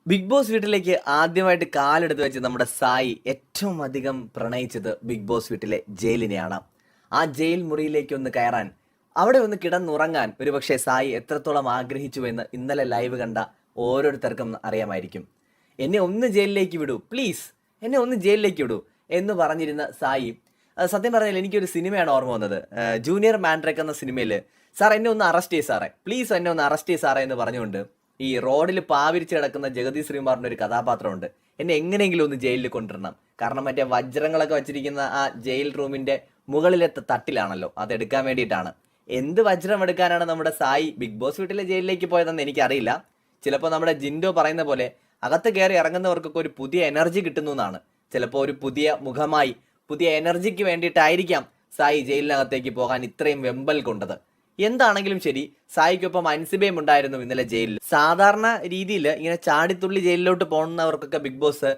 Big boss വീട്ടിലേക്ക് ആദ്യമായിട്ട് കാലെടുത്ത് വെച്ച് നമ്മുടെ സായി ഏറ്റവും അധികം പ്രണയിച്ചത് ബിഗ് ബോസ് വീട്ടിലെ ജയിലിനെയാണ്. ആ ജയിൽ മുറിയിലേക്ക് ഒന്ന് കയറാൻ, അവിടെ ഒന്ന് കിടന്നുറങ്ങാൻ ഒരുപക്ഷെ സായി എത്രത്തോളം ആഗ്രഹിച്ചുവെന്ന് ഇന്നലെ ലൈവ് കണ്ട ഓരോരുത്തർക്കും അറിയാമായിരിക്കും. എന്നെ ഒന്ന് ജയിലിലേക്ക് വിടൂ പ്ലീസ്, എന്നെ ഒന്ന് ജയിലിലേക്ക് വിടൂ എന്ന് പറഞ്ഞിരുന്ന സായി, സത്യം പറഞ്ഞാൽ എനിക്കൊരു സിനിമയാണ് ഓർമ്മ വന്നത്. ജൂനിയർ മാൻഡ്രേക്ക് എന്ന സിനിമയിൽ സാർ എന്നെ ഒന്ന് അറസ്റ്റ് ചെയ്യ് സാറേ, പ്ലീസ് എന്നെ ഒന്ന് അറസ്റ്റ് ചെയ്യ് സാറേ എന്ന് പറഞ്ഞുകൊണ്ട് ഈ റോഡിൽ പാവിരിച്ച് കിടക്കുന്ന ജഗതി ശ്രീകുമാറിന്റെ ഒരു കഥാപാത്രമുണ്ട്. എന്നെ എങ്ങനെയെങ്കിലും ഒന്ന് ജയിലിൽ കൊണ്ടുവരണം, കാരണം മറ്റേ വജ്രങ്ങളൊക്കെ വെച്ചിരിക്കുന്ന ആ ജയിൽ റൂമിന്റെ മുകളിലെ തട്ടിലാണല്ലോ, അതെടുക്കാൻ വേണ്ടിയിട്ടാണ്. എന്ത് വജ്രം എടുക്കാനാണ് നമ്മുടെ സായി ബിഗ് ബോസ് വീട്ടിലെ ജയിലിലേക്ക് പോയതെന്ന് എനിക്കറിയില്ല. ചിലപ്പോൾ നമ്മുടെ ജിൻഡോ പറയുന്ന പോലെ അകത്ത് കയറി ഇറങ്ങുന്നവർക്കൊക്കെ ഒരു പുതിയ എനർജി കിട്ടുന്നു എന്നാണ്. ചിലപ്പോൾ ഒരു പുതിയ മുഖമായി, പുതിയ എനർജിക്ക് വേണ്ടിയിട്ടായിരിക്കാം സായി ജയിലിനകത്തേക്ക് പോകാൻ ഇത്രയും വെമ്പൽ കൊണ്ടത്. എന്താണെങ്കിലും ശരി, സായിക്കൊപ്പം അൻസിബയും ഉണ്ടായിരുന്നു ഇന്നലെ ജയിലിൽ. സാധാരണ രീതിയിൽ ഇങ്ങനെ ചാടിത്തുള്ളി ജയിലിലോട്ട് പോകുന്നവർക്കൊക്കെ ബിഗ് ബോസ്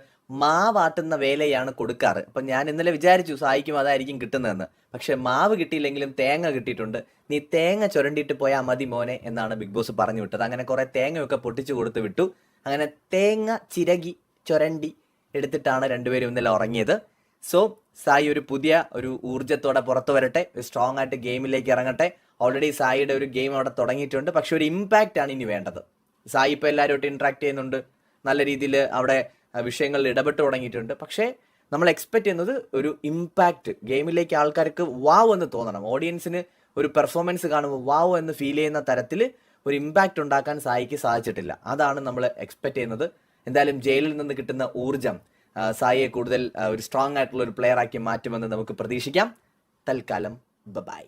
മാവാട്ടുന്ന വേലയാണ് കൊടുക്കാറ്. അപ്പം ഞാൻ ഇന്നലെ വിചാരിച്ചു സായിക്കും അതായിരിക്കും കിട്ടുന്നതെന്ന്. പക്ഷെ മാവ് കിട്ടിയില്ലെങ്കിലും തേങ്ങ കിട്ടിയിട്ടുണ്ട്. നീ തേങ്ങ ചുരണ്ടിയിട്ട് പോയാൽ മതി മോനെ എന്നാണ് ബിഗ് ബോസ് പറഞ്ഞു വിട്ടത്. അങ്ങനെ കുറെ തേങ്ങയൊക്കെ പൊട്ടിച്ചു കൊടുത്ത് വിട്ടു. അങ്ങനെ തേങ്ങ ചിരകി ചുരണ്ടി എടുത്തിട്ടാണ് രണ്ടുപേരും ഇന്നലെ ഉറങ്ങിയത്. സോ സായി ഒരു പുതിയ ഒരു ഊർജ്ജത്തോടെ പുറത്തു വരട്ടെ, സ്ട്രോങ് ആയിട്ട് ഗെയിമിലേക്ക് ഇറങ്ങട്ടെ. ഓൾറെഡി സായിയുടെ ഒരു ഗെയിം അവിടെ തുടങ്ങിയിട്ടുണ്ട്, പക്ഷെ ഒരു ഇമ്പാക്റ്റ് ആണ് ഇനി വേണ്ടത്. സായി ഇപ്പോൾ എല്ലാവരുമായിട്ട് ഇൻട്രാക്ട് ചെയ്യുന്നുണ്ട്, നല്ല രീതിയിൽ അവിടെ വിഷയങ്ങളിൽ ഇടപെട്ട് തുടങ്ങിയിട്ടുണ്ട്. പക്ഷേ നമ്മൾ എക്സ്പെക്ട് ചെയ്യുന്നത് ഒരു ഇമ്പാക്റ്റ്, ഗെയിമിലേക്ക് ആൾക്കാർക്ക് വാവ് എന്ന് തോന്നണം. ഓഡിയൻസിന് ഒരു പെർഫോമൻസ് കാണുമ്പോൾ വാവ് എന്ന് ഫീൽ ചെയ്യുന്ന തരത്തിൽ ഒരു ഇമ്പാക്റ്റ് ഉണ്ടാക്കാൻ സായിക്ക് സാധിച്ചിട്ടില്ല. അതാണ് നമ്മൾ എക്സ്പെക്ട് ചെയ്യുന്നത്. എന്തായാലും ജയിലിൽ നിന്ന് കിട്ടുന്ന ഊർജ്ജം സായിയെ കൂടുതൽ ഒരു സ്ട്രോങ് ആയിട്ടുള്ള ഒരു പ്ലെയർ ആക്കി മാറ്റുമെന്ന് നമുക്ക് പ്രതീക്ഷിക്കാം. തൽക്കാലം ബൈ.